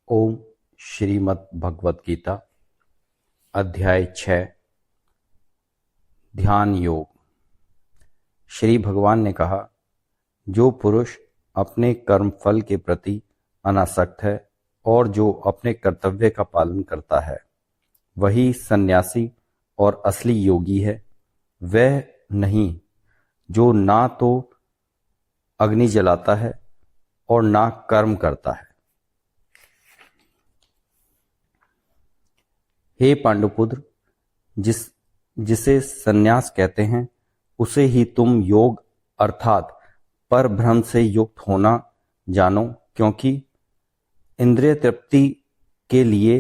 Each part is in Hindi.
ओम श्रीमद् भगवत गीता अध्याय 6 ध्यान योग। श्री भगवान ने कहा, जो पुरुष अपने कर्म फल के प्रति अनासक्त है और जो अपने कर्तव्य का पालन करता है, वही सन्यासी और असली योगी है। वह नहीं जो ना तो अग्नि जलाता है और ना कर्म करता है। हे पांडुपुत्र, जिसे सन्यास कहते हैं, उसे ही तुम योग अर्थात परभ्रम से युक्त होना जानो, क्योंकि इंद्रिय तृप्ति के लिए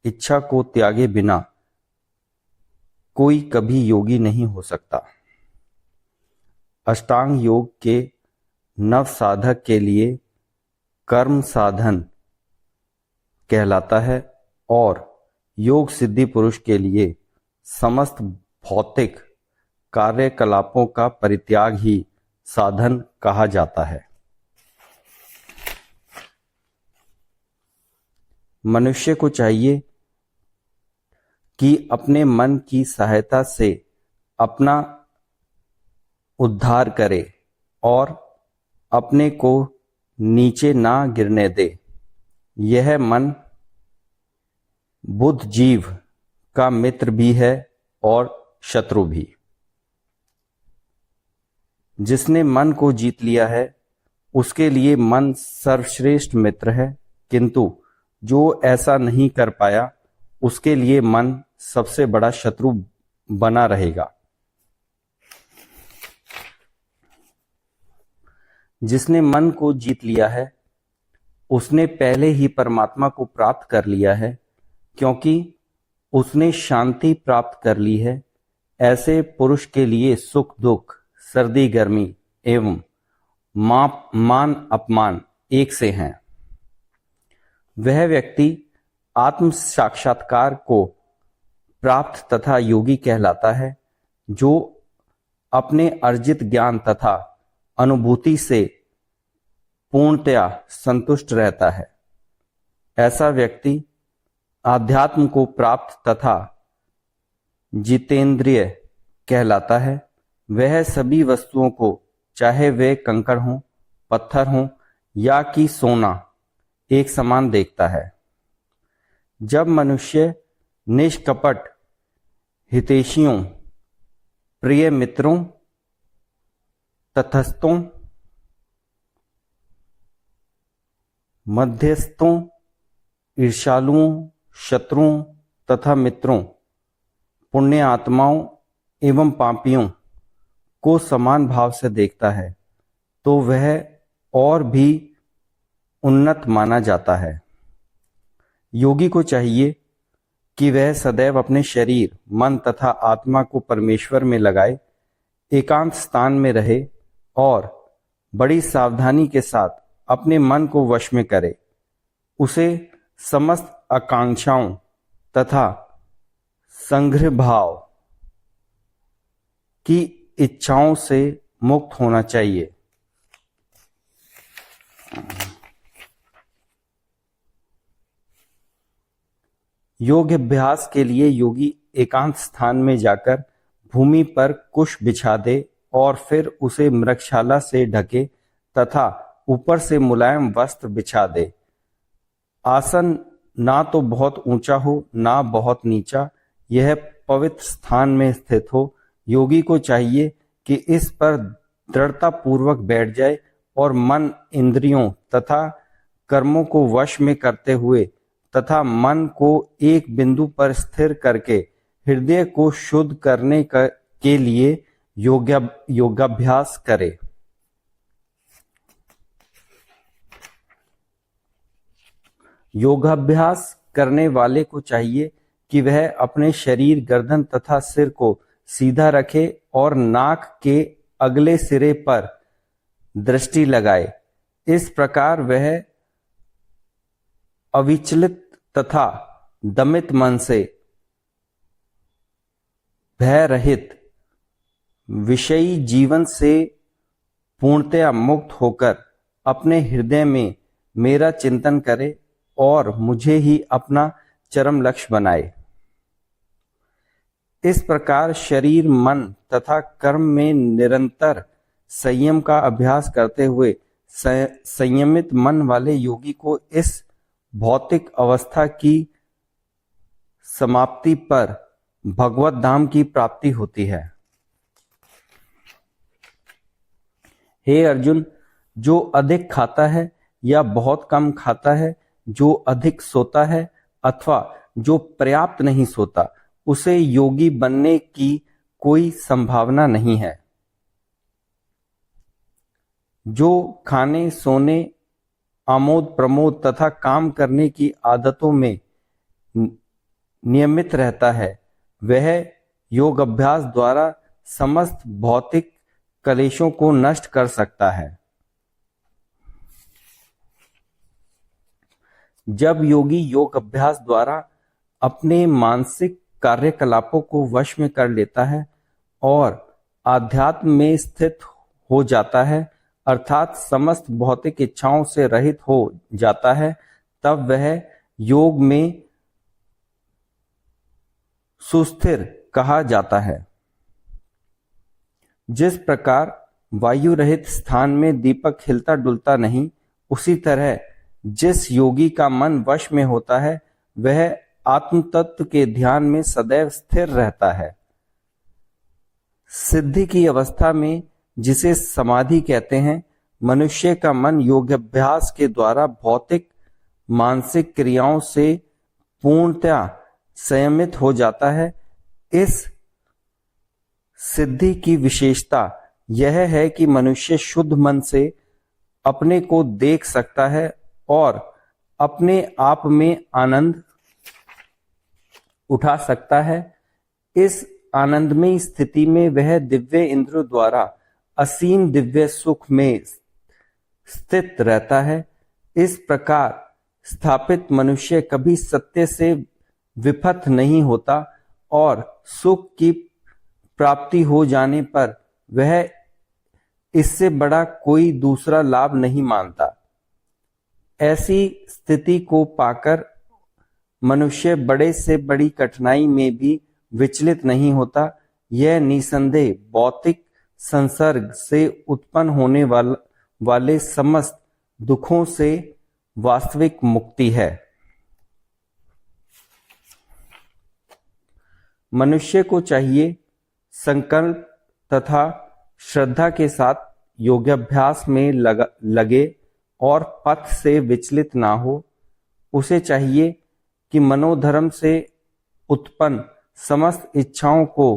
इच्छा को त्यागे बिना कोई कभी योगी नहीं हो सकता। अष्टांग योग के नव साधक के लिए कर्म साधन कहलाता है और योग सिद्धि पुरुष के लिए समस्त भौतिक कार्यकलापों का परित्याग ही साधन कहा जाता है। मनुष्य को चाहिए कि अपने मन की सहायता से अपना उद्धार करे और अपने को नीचे ना गिरने दे। यह मन बुद्ध जीव का मित्र भी है और शत्रु भी। जिसने मन को जीत लिया है, उसके लिए मन सर्वश्रेष्ठ मित्र है, किंतु जो ऐसा नहीं कर पाया, उसके लिए मन सबसे बड़ा शत्रु बना रहेगा। जिसने मन को जीत लिया है, उसने पहले ही परमात्मा को प्राप्त कर लिया है, क्योंकि उसने शांति प्राप्त कर ली है। ऐसे पुरुष के लिए सुख दुख, सर्दी गर्मी एवं मान अपमान एक से हैं। वह व्यक्ति आत्म साक्षात्कार को प्राप्त तथा योगी कहलाता है, जो अपने अर्जित ज्ञान तथा अनुभूति से पूर्णतया संतुष्ट रहता है। ऐसा व्यक्ति आध्यात्म को प्राप्त तथा जितेंद्रिय कहलाता है। वह सभी वस्तुओं को, चाहे वे कंकड़ हों, पत्थर हों या कि सोना, एक समान देखता है। जब मनुष्य निष्कपट हितैषियों, प्रिय मित्रों, तटस्थों, मध्यस्थों, ईर्ष्यालुओं, शत्रुओं तथा मित्रों, पुण्य आत्माओं एवं पापियों को समान भाव से देखता है, तो वह और भी उन्नत माना जाता है। योगी को चाहिए कि वह सदैव अपने शरीर, मन तथा आत्मा को परमेश्वर में लगाए, एकांत स्थान में रहे और बड़ी सावधानी के साथ अपने मन को वश में करे। उसे समस्त आकांक्षाओं तथा संग्रह भाव की इच्छाओं से मुक्त होना चाहिए। योग अभ्यास के लिए योगी एकांत स्थान में जाकर भूमि पर कुश बिछा दे और फिर उसे मृगशाला से ढके तथा ऊपर से मुलायम वस्त्र बिछा दे। आसन ना तो बहुत ऊंचा हो ना बहुत नीचा, यह पवित्र स्थान में स्थित हो। योगी को चाहिए कि इस पर दृढ़ता पूर्वक बैठ जाए और मन, इंद्रियों तथा कर्मों को वश में करते हुए तथा मन को एक बिंदु पर स्थिर करके हृदय को शुद्ध करने के लिए योगाभ्यास करे। योगाभ्यास करने वाले को चाहिए कि वह अपने शरीर, गर्दन तथा सिर को सीधा रखे और नाक के अगले सिरे पर दृष्टि लगाए। इस प्रकार वह अविचलित तथा दमित मन से भय रहित विषयी जीवन से पूर्णतया मुक्त होकर अपने हृदय में मेरा चिंतन करे और मुझे ही अपना चरम लक्ष्य बनाए। इस प्रकार शरीर, मन तथा कर्म में निरंतर संयम का अभ्यास करते हुए संयमित मन वाले योगी को इस भौतिक अवस्था की समाप्ति पर भगवत धाम की प्राप्ति होती है। हे अर्जुन, जो अधिक खाता है या बहुत कम खाता है, जो अधिक सोता है अथवा जो पर्याप्त नहीं सोता, उसे योगी बनने की कोई संभावना नहीं है। जो खाने, सोने, आमोद प्रमोद तथा काम करने की आदतों में नियमित रहता है, वह योग अभ्यास द्वारा समस्त भौतिक कलेशों को नष्ट कर सकता है। जब योगी योग अभ्यास द्वारा अपने मानसिक कार्यकलापों को वश में कर लेता है और आध्यात्म में स्थित हो जाता है, अर्थात समस्त भौतिक इच्छाओं से रहित हो जाता है, तब वह योग में सुस्थिर कहा जाता है। जिस प्रकार वायु रहित स्थान में दीपक हिलता डुलता नहीं, उसी तरह जिस योगी का मन वश में होता है, वह आत्म तत्व के ध्यान में सदैव स्थिर रहता है। सिद्धि की अवस्था में, जिसे समाधि कहते हैं, मनुष्य का मन योगाभ्यास के द्वारा भौतिक मानसिक क्रियाओं से पूर्णतया संयमित हो जाता है। इस सिद्धि की विशेषता यह है कि मनुष्य शुद्ध मन से अपने को देख सकता है और अपने आप में आनंद उठा सकता है। इस आनंदमयी स्थिति में वह दिव्य इंद्रियों द्वारा असीम दिव्य सुख में स्थित रहता है। इस प्रकार स्थापित मनुष्य कभी सत्य से विफत नहीं होता और सुख की प्राप्ति हो जाने पर वह इससे बड़ा कोई दूसरा लाभ नहीं मानता। ऐसी स्थिति को पाकर मनुष्य बड़े से बड़ी कठिनाई में भी विचलित नहीं होता। यह निसंदेह भौतिक संसर्ग से उत्पन्न होने वाले समस्त दुखों से वास्तविक मुक्ति है। मनुष्य को चाहिए संकल्प तथा श्रद्धा के साथ योगाभ्यास में लगे और पथ से विचलित ना हो। उसे चाहिए कि मनोधर्म से उत्पन्न समस्त इच्छाओं को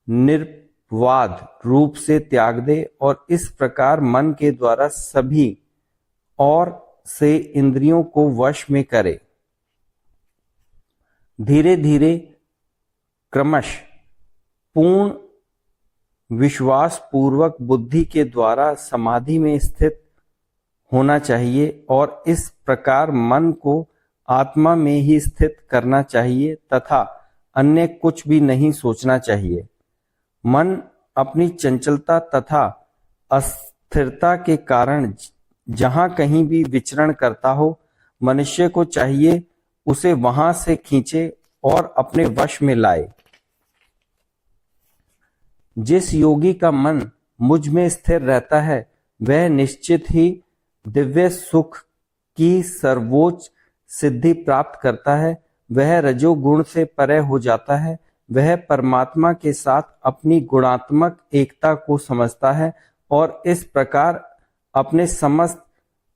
निर्वाद रूप से त्याग दे और इस प्रकार मन के द्वारा सभी और से इंद्रियों को वश में करे। धीरे धीरे क्रमश पूर्ण विश्वास पूर्वक बुद्धि के द्वारा समाधि में स्थित होना चाहिए और इस प्रकार मन को आत्मा में ही स्थित करना चाहिए तथा अन्य कुछ भी नहीं सोचना चाहिए। मन अपनी चंचलता तथा अस्थिरता के कारण जहां कहीं भी विचरण करता हो, मनुष्य को चाहिए उसे वहां से खींचे और अपने वश में लाए। जिस योगी का मन मुझ में स्थिर रहता है, वह निश्चित ही दिव्य सुख की सर्वोच्च सिद्धि प्राप्त करता है। वह रजोगुण से परे हो जाता है। वह परमात्मा के साथ अपनी गुणात्मक एकता को समझता है और इस प्रकार अपने समस्त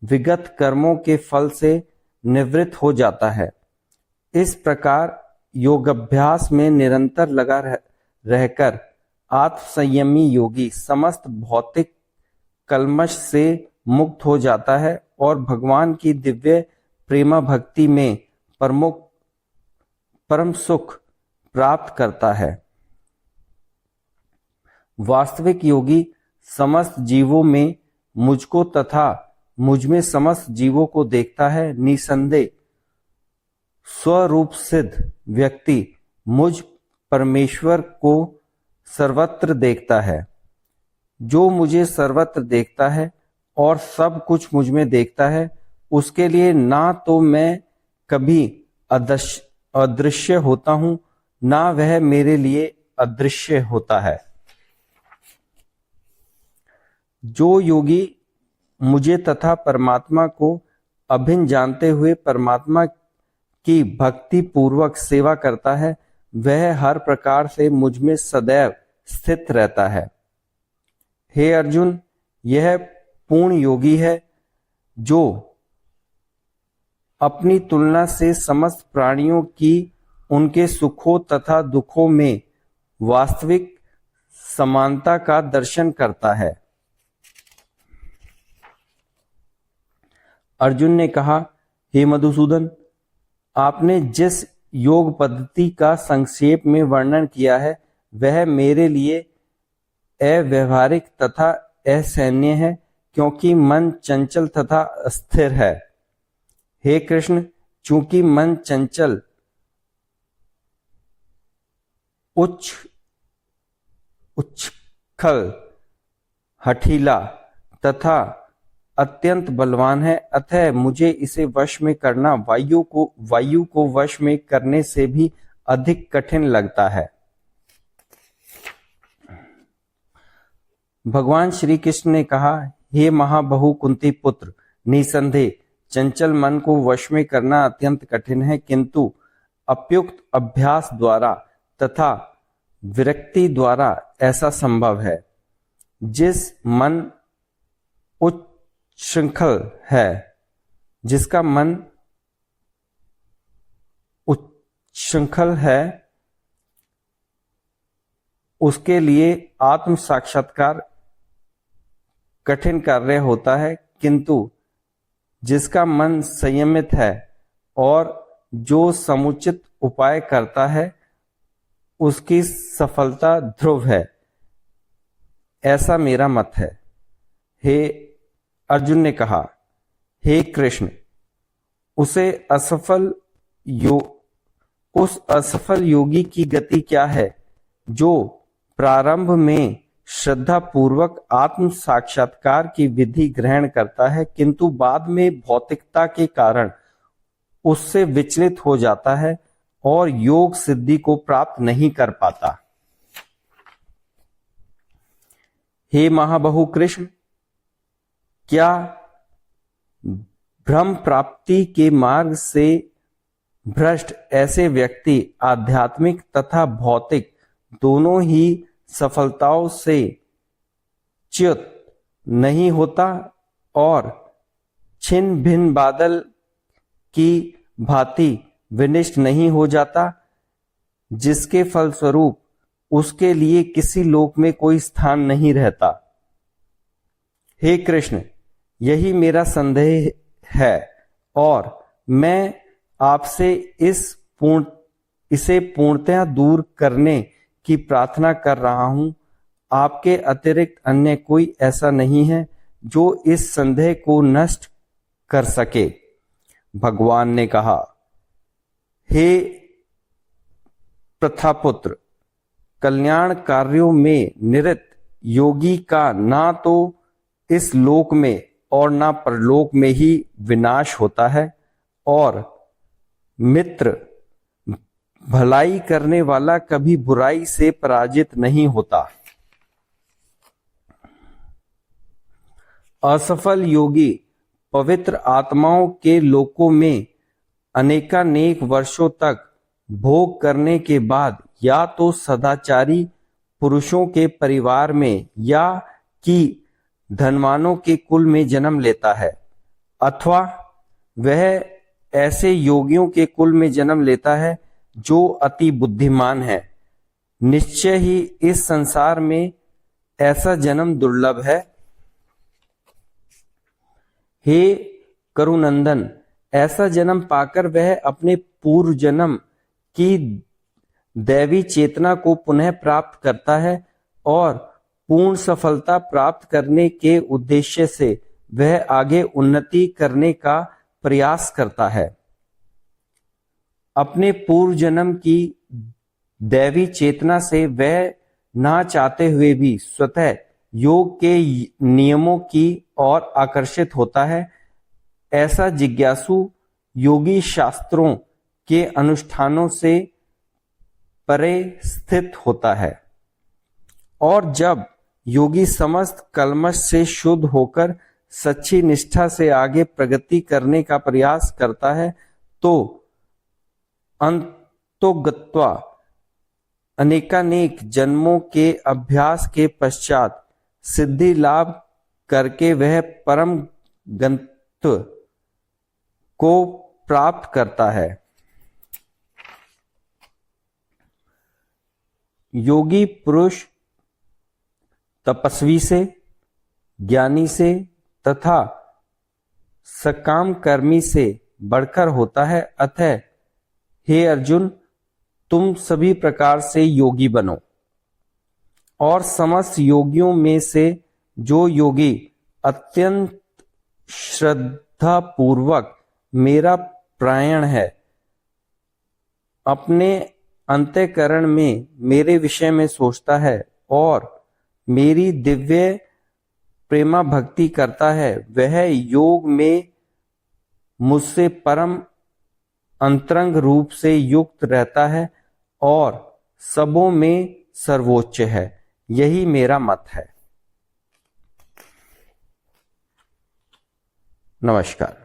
विगत कर्मों के फल से निवृत्त हो जाता है। इस प्रकार योगाभ्यास में निरंतर लगा रहकर आत्मसंयमी योगी समस्त भौतिक कल्मश से मुक्त हो जाता है और भगवान की दिव्य प्रेमा भक्ति में परम सुख प्राप्त करता है। वास्तविक योगी समस्त जीवों में मुझको तथा मुझ में समस्त जीवों को देखता है। निसंदेह स्वरूप सिद्ध व्यक्ति मुझ परमेश्वर को सर्वत्र देखता है। जो मुझे सर्वत्र देखता है और सब कुछ मुझ में देखता है, उसके लिए ना तो मैं कभी अदृश्य होता हूं, ना वह मेरे लिए अदृश्य होता है। जो योगी मुझे तथा परमात्मा को अभिन्न जानते हुए परमात्मा की भक्ति पूर्वक सेवा करता है, वह हर प्रकार से मुझ में सदैव स्थित रहता है। हे अर्जुन, यह पूर्ण योगी है जो अपनी तुलना से समस्त प्राणियों की उनके सुखों तथा दुखों में वास्तविक समानता का दर्शन करता है। अर्जुन ने कहा, हे मधुसूदन, आपने जिस योग पद्धति का संक्षेप में वर्णन किया है वह मेरे लिए अव्यवहारिक तथा असहनीय है, क्योंकि मन चंचल तथा अस्थिर है। हे कृष्ण, चूंकि मन चंचल, उच्छल, हठीला तथा अत्यंत बलवान है, अतः मुझे इसे वश में करना वायु को वश में करने से भी अधिक कठिन लगता है। भगवान श्री कृष्ण ने कहा, हे महाबहु कुंती पुत्र, निसंदेह चंचल मन को वश में करना अत्यंत कठिन है, किंतु उपयुक्त अभ्यास द्वारा तथा विरक्ति द्वारा ऐसा संभव है। जिस मन उच्छृंखल है, जिसका मन उच्छृंखल है, उसके लिए आत्म साक्षात्कार कठिन कार्य होता है, किंतु जिसका मन संयमित है और जो समुचित उपाय करता है उसकी सफलता ध्रुव है, ऐसा मेरा मत है। हे अर्जुन ने कहा, हे कृष्ण, उस असफल योगी की गति क्या है जो प्रारंभ में श्रद्धा पूर्वक आत्म साक्षात्कार की विधि ग्रहण करता है, किंतु बाद में भौतिकता के कारण उससे विचलित हो जाता है और योग सिद्धि को प्राप्त नहीं कर पाता। हे महाबहु कृष्ण, क्या ब्रह्म प्राप्ति के मार्ग से भ्रष्ट ऐसे व्यक्ति आध्यात्मिक तथा भौतिक दोनों ही सफलताओं से च्युत नहीं होता और छिन्न भिन्न बादल की भांति विनिष्ट नहीं हो जाता, जिसके फलस्वरूप उसके लिए किसी लोक में कोई स्थान नहीं रहता? हे कृष्ण, यही मेरा संदेह है और मैं आपसे इसे पूर्णतः दूर करने की प्रार्थना कर रहा हूं। आपके अतिरिक्त अन्य कोई ऐसा नहीं है जो इस संदेह को नष्ट कर सके। भगवान ने कहा, हे प्रथापुत्र, कल्याण कार्यों में निरत योगी का ना तो इस लोक में और ना परलोक में ही विनाश होता है, और मित्र भलाई करने वाला कभी बुराई से पराजित नहीं होता। असफल योगी पवित्र आत्माओं के लोकों में अनेकानेक वर्षों तक भोग करने के बाद या तो सदाचारी पुरुषों के परिवार में या कि धनवानों के कुल में जन्म लेता है, अथवा वह ऐसे योगियों के कुल में जन्म लेता है जो अति बुद्धिमान है। निश्चय ही इस संसार में ऐसा जन्म दुर्लभ है। हे करुनंदन, ऐसा जन्म पाकर वह अपने पूर्व जन्म की दैवी चेतना को पुनः प्राप्त करता है और पूर्ण सफलता प्राप्त करने के उद्देश्य से वह आगे उन्नति करने का प्रयास करता है। अपने पूर्व जन्म की दैवी चेतना से वह ना चाहते हुए भी स्वतः योग के नियमों की ओर आकर्षित होता है ऐसा जिज्ञासु योगी शास्त्रों के अनुष्ठानों से परे स्थित होता है, और जब योगी समस्त कल्मश से शुद्ध होकर सच्ची निष्ठा से आगे प्रगति करने का प्रयास करता है तो अंतोगत्वा अनेकानेक जन्मों के अभ्यास के पश्चात सिद्धि लाभ करके वह परम गंतव्य को प्राप्त करता है। योगी पुरुष तपस्वी से, ज्ञानी से तथा सकाम कर्मी से बढ़कर होता है। अतः हे अर्जुन, तुम सभी प्रकार से योगी बनो, और समस्त योगियों में से जो योगी अत्यंत श्रद्धा पूर्वक मेरा प्रायण है, अपने अंतःकरण में मेरे विषय में सोचता है और मेरी दिव्य प्रेमा भक्ति करता है, वह योग में मुझसे परम अंतरंग रूप से युक्त रहता है और सबों में सर्वोच्च है। यही मेरा मत है। नमस्कार।